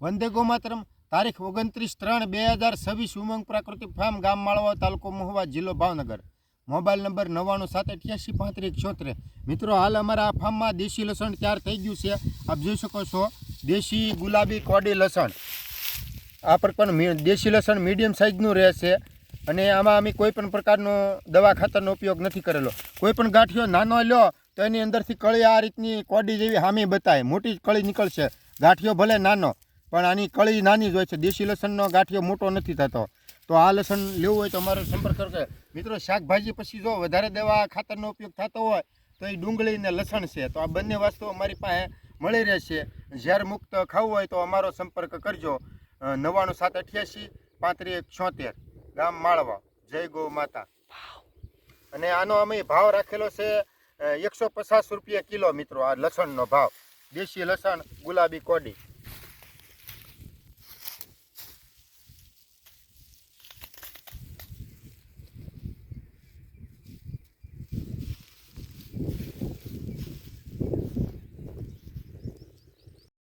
વંદે ગોમાતરમ તારીખ 29/3/2026 ઉમંગ પ્રાકૃતિક ફાર્મ ગામ માળવા તાલુકો મહુવા જિલ્લો ભાવનગર મોબાઈલ નંબર 9778853174। મિત્રો હાલ અમારા આ ફાર્મમાં દેશી લસણ તૈયાર થઈ ગયું છે। આપ જોઈ શકો છો દેશી ગુલાબી કોડી લસણ। આ પ્રકારનું દેશી લસણ મીડિયમ સાઇઝનું રહેશે અને આમાં અમે કોઈ પણ પ્રકારનો દવા ખાતરનો ઉપયોગ નથી કરેલો। કોઈ પણ ગાંઠિયો નાનો લ્યો તો એની અંદરથી કળી આ રીતની કોડી જેવી હામી બતાય, મોટી કળી નીકળશે। ગાંઠિયો ભલે નાનો પણ આની કળી નાની જ હોય છે। દેશી લસણનો ગાંઠિયો મોટો નથી થતો। તો આ લસણ લેવું હોય તો અમારો સંપર્ક કરજો મિત્રો। શાકભાજી પછી જો વધારે દવા ખાતરનો ઉપયોગ થતો હોય તો એ ડુંગળી ને લસણ છે, તો આ બંને વસ્તુ અમારી પાસે મળી રહેશે। ઝેર મુક્ત ખાવું હોય તો અમારો સંપર્ક કરજો 9778853174 ગામ માળવા। જય ગૌ માતા। અને આનો અમે ભાવ રાખેલો છે 150 રૂપિયા કિલો મિત્રો। આ લસણનો ભાવ દેશી લસણ ગુલાબી કોડી।